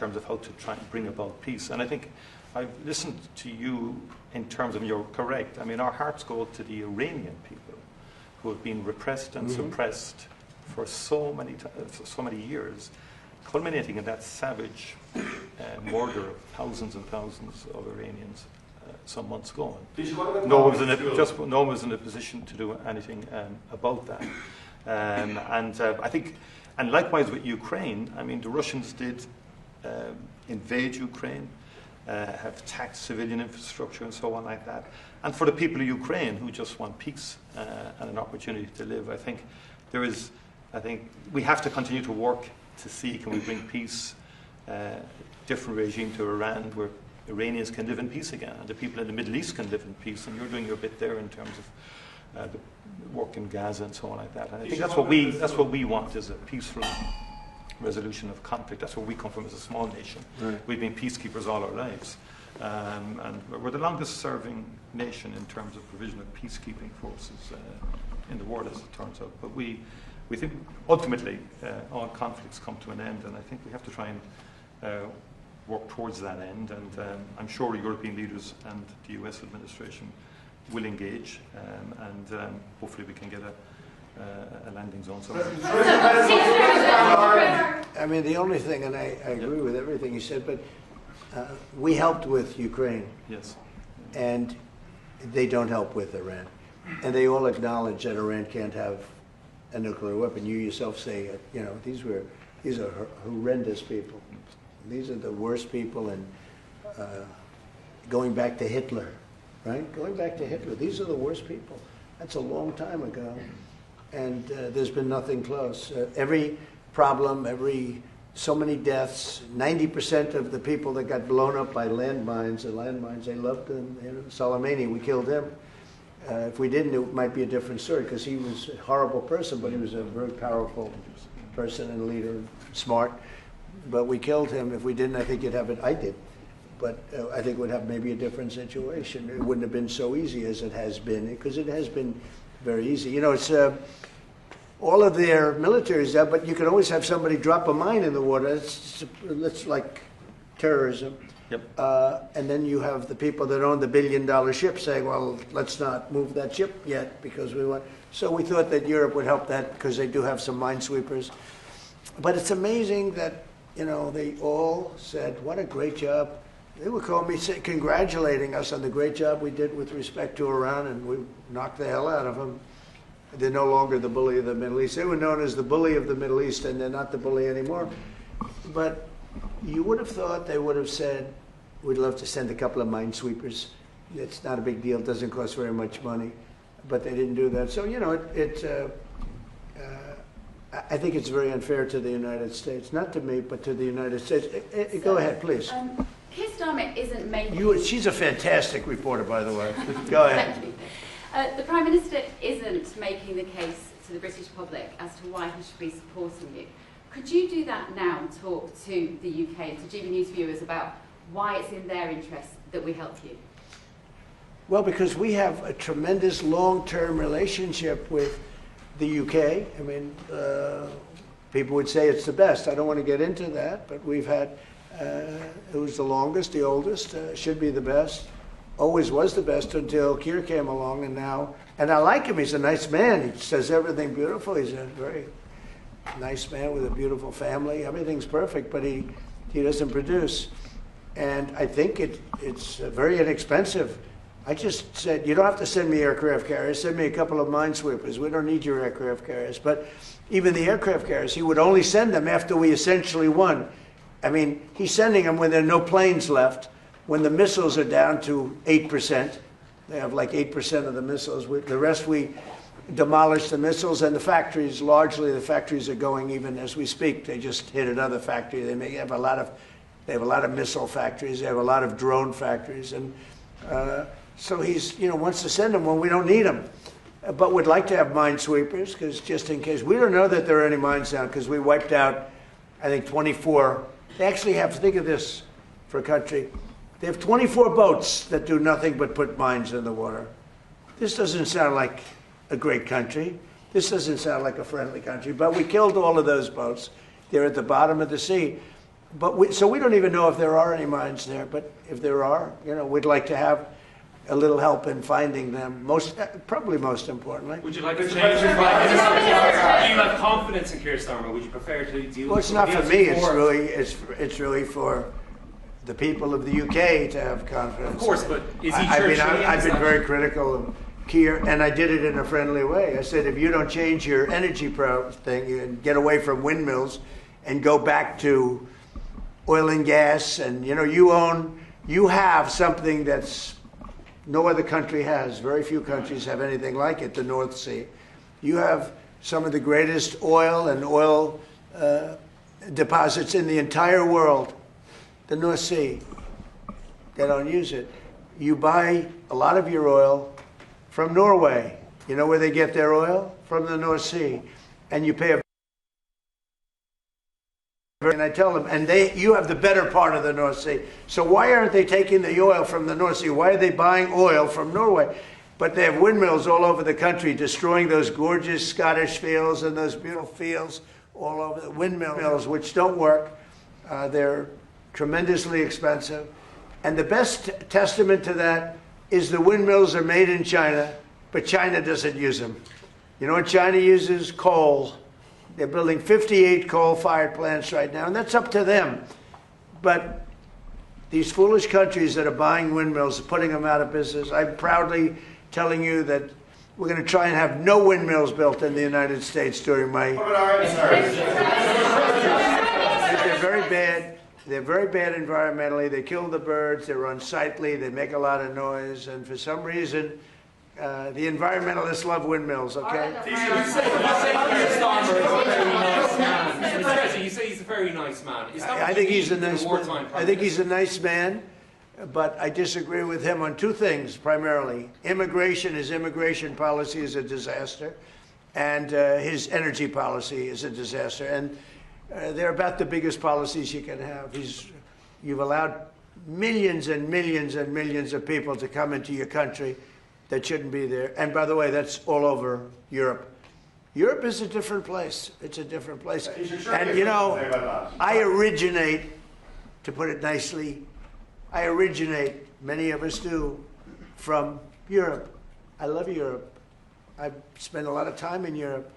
terms of how to try and bring about peace. And I think I've listened to you in terms of, you're correct. I mean, our hearts go to the Iranian people who have been repressed and suppressed for so many years, culminating in that savage murder of thousands and thousands of Iranians some months ago. No one was in a position to do anything about that. I think, and likewise with Ukraine, I mean, the Russians did invade Ukraine, have attacked civilian infrastructure and so on like that. And for the people of Ukraine who just want peace and an opportunity to live, I think we have to continue to work to see, can we bring peace, different regime to Iran where Iranians can live in peace again, and the people in the Middle East can live in peace, and you're doing your bit there in terms of the work in Gaza and so on like that. And I think that's what we want, is a peaceful resolution of conflict. That's where we come from as a small nation. Right. We've been peacekeepers all our lives. And we're the longest serving nation in terms of provision of peacekeeping forces in the world, as it turns out. But we think ultimately all conflicts come to an end, and I think we have to try and work towards that end. And I'm sure European leaders and the US administration will engage, and hopefully we can get a landing zone somewhere. I mean, the only thing, and I agree with everything you said, but we helped with Ukraine. Yes. And they don't help with Iran. And they all acknowledge that Iran can't have a nuclear weapon. You yourself say, these are horrendous people. These are the worst people, and going back to Hitler, right? Going back to Hitler, these are the worst people. That's a long time ago. And there's been nothing close. Every problem, so many deaths, 90% of the people that got blown up by landmines, they loved them. Soleimani, we killed him. If we didn't, it might be a different story, because he was a horrible person, but he was a very powerful person and leader, smart. But we killed him. If we didn't, I think you'd have it. I did. But I think it would have maybe a different situation. It wouldn't have been so easy as it has been, because it has been very easy. It's all of their military is there, but you can always have somebody drop a mine in the water. It's like terrorism. Yep. And then you have the people that own the billion-dollar ship saying, well, let's not move that ship yet because we want. So we thought that Europe would help that, because they do have some minesweepers. But it's amazing that, they all said, what a great job. They would call me congratulating us on the great job we did with respect to Iran, and we knocked the hell out of them. They're no longer the bully of the Middle East. They were known as the bully of the Middle East, and they're not the bully anymore. But you would have thought they would have said, we'd love to send a couple of minesweepers. It's not a big deal. It doesn't cost very much money. But they didn't do that. So, I think it's very unfair to the United States. Not to me, but to the United States. Go ahead, please. Keir Starmer isn't making... She's a fantastic reporter, by the way. Go ahead. Thank you. The Prime Minister isn't making the case to the British public as to why he should be supporting you. Could you do that now and talk to the UK, to GB News viewers, about why it's in their interest that we help you? Well, because we have a tremendous long-term relationship with the UK. I mean, people would say it's the best. I don't want to get into that, but we've had, it was the longest, the oldest, should be the best. Always was the best until Keir came along, and I like him. He's a nice man. He says everything beautiful. He's a very nice man with a beautiful family. Everything's perfect, but he doesn't produce. And I think it's very inexpensive. I just said, you don't have to send me aircraft carriers. Send me a couple of minesweepers. We don't need your aircraft carriers. But even the aircraft carriers, he would only send them after we essentially won. I mean, he's sending them when there are no planes left, when the missiles are down to 8%. They have like 8% of the missiles. The rest we demolished the missiles, and the factories, largely the factories are going even as we speak. They just hit another factory. They have a lot of missile factories. They have a lot of drone factories. And so he's, wants to send them when we don't need them. But would like to have minesweepers, because just in case. We don't know that there are any mines down, because we wiped out, I think, 24. They actually have, think of this for a country. They have 24 boats that do nothing but put mines in the water. This doesn't sound like a great country. This doesn't sound like a friendly country. But we killed all of those boats. They're at the bottom of the sea. so we don't even know if there are any mines there. But if there are, we'd like to have a little help in finding them. Probably most importantly. Would you like to change your mind? Do you have confidence in Keir Starmer? Would you prefer to deal? Well, it's not for me. It's really for the people of the UK to have confidence. Of course, but is he I've been very critical of Keir, and I did it in a friendly way. I said, if you don't change your energy thing and get away from windmills and go back to oil and gas, and you have something that's no other country has. Very few countries have anything like it, the North Sea. You have some of the greatest oil and oil deposits in the entire world, the North Sea. They don't use it. You buy a lot of your oil from Norway. You know where they get their oil? From the North Sea. And you pay and I tell them, you have the better part of the North Sea. So why aren't they taking the oil from the North Sea? Why are they buying oil from Norway? But they have windmills all over the country, destroying those gorgeous Scottish fields and those beautiful fields all over the windmills, which don't work. They're tremendously expensive. And the best testament to that is the windmills are made in China, but China doesn't use them. You know what China uses? Coal. They're building 58 coal-fired plants right now, and that's up to them. But these foolish countries that are buying windmills, putting them out of business, I'm proudly telling you that we're going to try and have no windmills built in the United States during my... They're very bad. They're very bad environmentally. They kill the birds. They're unsightly. They make a lot of noise. And for some reason, the environmentalists love windmills, okay? You say Keir Starmer is a very nice man. Mr. President, you say he's a very nice man. I think he's a nice man. I think he's a nice man, but I disagree with him on two things, primarily. His immigration policy is a disaster, and his energy policy is a disaster. And they're about the biggest policies you can have. You've allowed millions and millions and millions of people to come into your country that shouldn't be there. And by the way, that's all over Europe. Europe is a different place. It's a different place. And I originate, to put it nicely, many of us do, from Europe. I love Europe. I've spent a lot of time in Europe.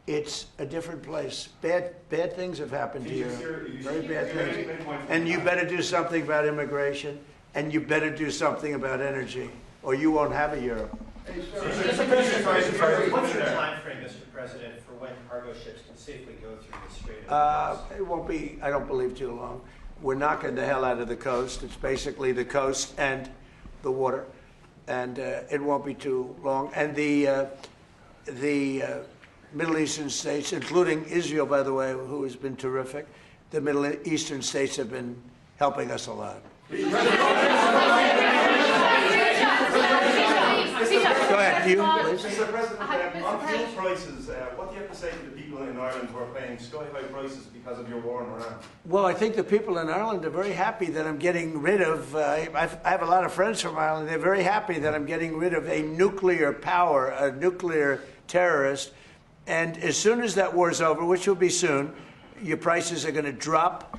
It's a different place. Bad things have happened to Europe. Very bad things. And you better do something about immigration, and you better do something about energy, or you won't have a Europe. Mr. President, what's your time frame, Mr. President, for when cargo ships can safely go through the Strait of Hormuz? It won't be, I don't believe, too long. We're knocking the hell out of the coast. It's basically the coast and the water, and it won't be too long. And the Middle Eastern states, including Israel, by the way, who has been terrific, the Middle Eastern states have been helping us a lot. Go ahead, you, please. Mr. President, on fuel prices, what do you have to say to the people in Ireland who are paying sky-high prices because of your war in Iran? Well, I think the people in Ireland are very happy that I'm getting rid of, I have a lot of friends from Ireland, they're very happy that I'm getting rid of a nuclear power, a nuclear terrorist. And as soon as that war's over, which will be soon, your prices are going to drop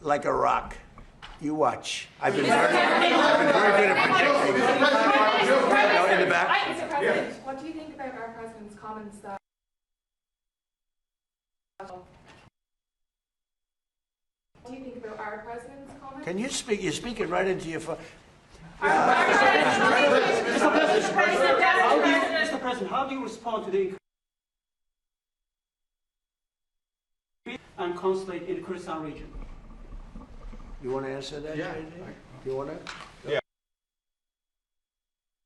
like a rock. You watch. I've been very good at predicting. In the back. Mr. President, what do you think about our President's comments that... What do you think about our President's comments? Can you speak? You're speaking right into your phone. Mr. President, how do you respond to the increase and consulate in the Kurdistan region? You want to answer that, Yeah. JD? You want to? Yeah.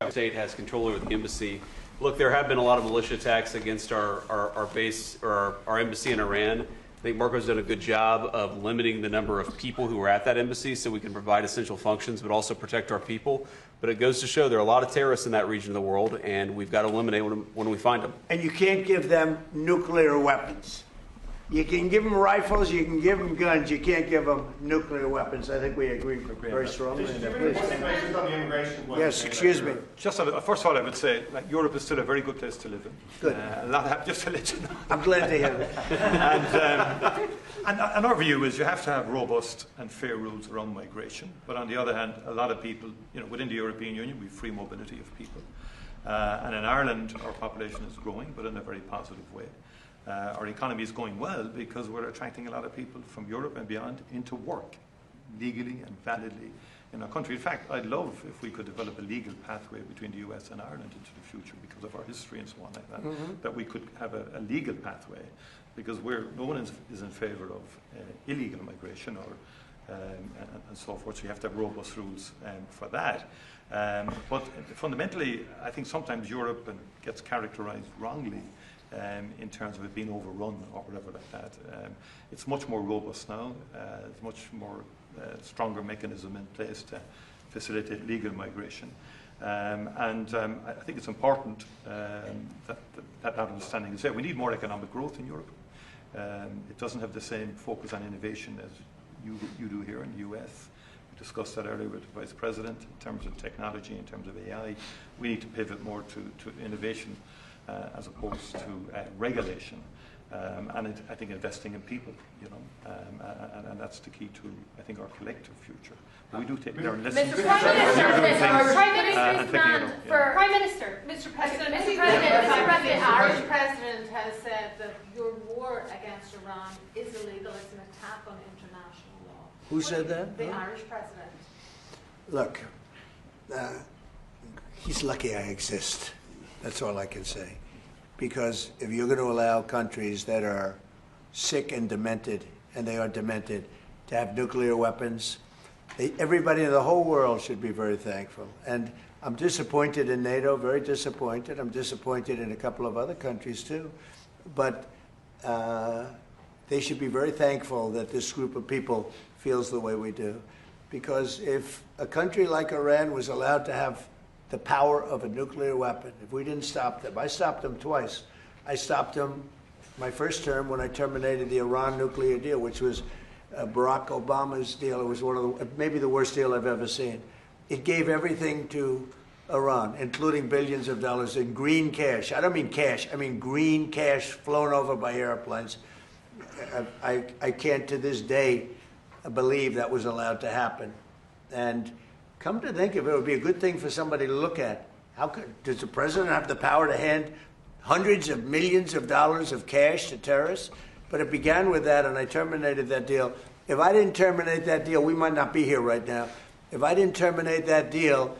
The state has control over the embassy. Look, there have been a lot of militia attacks against our base or our embassy in Iran. I think Marco's done a good job of limiting the number of people who are at that embassy so we can provide essential functions but also protect our people. But it goes to show there are a lot of terrorists in that region of the world, and we've got to eliminate them when we find them. And you can't give them nuclear weapons. You can give them rifles, you can give them guns, you can't give them nuclear weapons. I think we agree very strongly on that. Please. Yes, excuse me. Just first of all, I would say Europe is still a very good place to live in. Good. Just to let you know. I'm glad to hear that. And And our view is you have to have robust and fair rules around migration. But on the other hand, a lot of people, within the European Union, we have free mobility of people. And in Ireland, our population is growing, but in a very positive way. Our economy is going well because we're attracting a lot of people from Europe and beyond into work, legally and validly in our country. In fact, I'd love if we could develop a legal pathway between the US and Ireland into the future because of our history and so on like that, that we could have a legal pathway, because no one is in favour of illegal migration and so forth, so you have to have robust rules for that. But fundamentally, I think sometimes Europe gets characterised wrongly in terms of it being overrun or whatever like that. It's much more robust now. It's much more stronger mechanism in place to facilitate legal migration. I think it's important that understanding is there. We need more economic growth in Europe. It doesn't have the same focus on innovation as you do here in the US. We discussed that earlier with the Vice President in terms of technology, in terms of AI. We need to pivot more to innovation as opposed to regulation. I think investing in people, and that's the key to, I think, our collective future. But we do learn lessons. Mr. Prime Minister, Mr. President, the Irish President has said that your war against Iran is illegal. It's an attack on international law. Who said that? The Irish President. Look, he's lucky I exist. That's all I can say. Because if you're going to allow countries that are sick and demented, and they are demented, to have nuclear weapons, everybody in the whole world should be very thankful. And I'm disappointed in NATO, very disappointed. I'm disappointed in a couple of other countries too. But they should be very thankful that this group of people feels the way we do. Because if a country like Iran was allowed to have the power of a nuclear weapon, if we didn't stop them. I stopped them twice. I stopped them my first term when I terminated the Iran nuclear deal, which was Barack Obama's deal. It was maybe the worst deal I've ever seen. It gave everything to Iran, including billions of dollars in green cash. I don't mean cash, I mean green cash flown over by airplanes. I can't to this day believe that was allowed to happen. And come to think of it, it would be a good thing for somebody to look at. Does the president have the power to hand hundreds of millions of dollars of cash to terrorists? But it began with that, and I terminated that deal. If I didn't terminate that deal, we might not be here right now. If I didn't terminate that deal,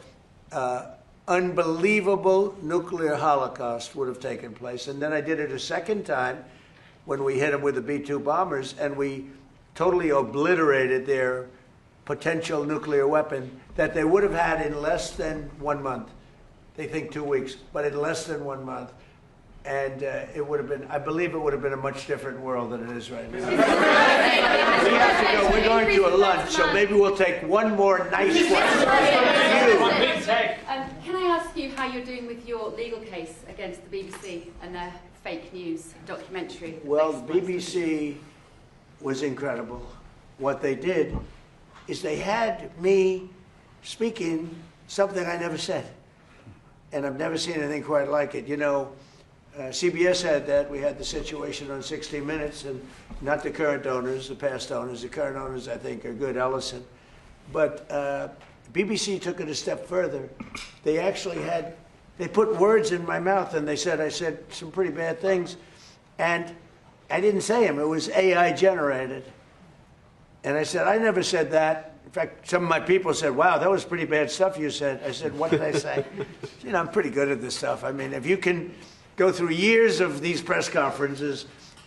unbelievable nuclear holocaust would have taken place. And then I did it a second time when we hit them with the B-2 bombers, and we totally obliterated their potential nuclear weapon that they would have had in less than 1 month. They think 2 weeks, but in less than 1 month. And it would have been, I believe it would have been a much different world than it is right now. We have to go, we're going to a lunch, so maybe we'll take one more nice one. Can I ask you how you're doing with your legal case against the BBC and their fake news documentary? Well, the BBC was incredible. What they did is they had me speaking something I never said. And I've never seen anything quite like it. You know, CBS had that. We had the situation on 60 Minutes, and not the current owners, the past owners. The current owners, I think, are good, Ellison. But BBC took it a step further. They actually they put words in my mouth, and I said some pretty bad things. And I didn't say them. It was AI generated. And I said, I never said that. In fact, some of my people said, wow, that was pretty bad stuff you said. I said, what did I say? You know, I'm pretty good at this stuff. I mean, if you can go through years of these press conferences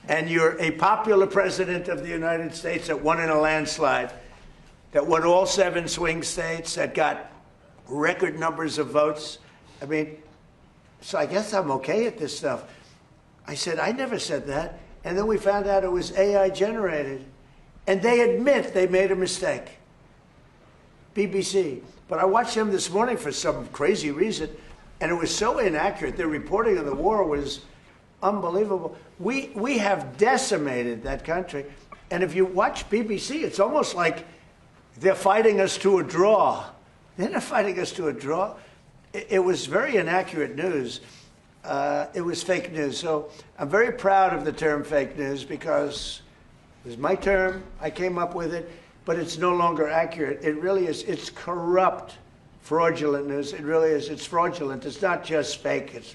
and you're a popular president of the United States that won in a landslide, that won all 7 swing states, that got record numbers of votes, I mean, so I guess I'm okay at this stuff. I said, I never said that. And then we found out it was AI generated. And they admit they made a mistake. BBC. But I watched them this morning for some crazy reason, and it was so inaccurate. Their reporting of the war was unbelievable. We have decimated that country. And if you watch BBC, it's almost like they're fighting us to a draw. They're not fighting us to a draw. It was very inaccurate news. It was fake news. So I'm very proud of the term fake news because It was my term. I came up with it, but it's no longer accurate. It really is. It's corrupt fraudulent news. It really is. It's fraudulent. It's not just fake. It's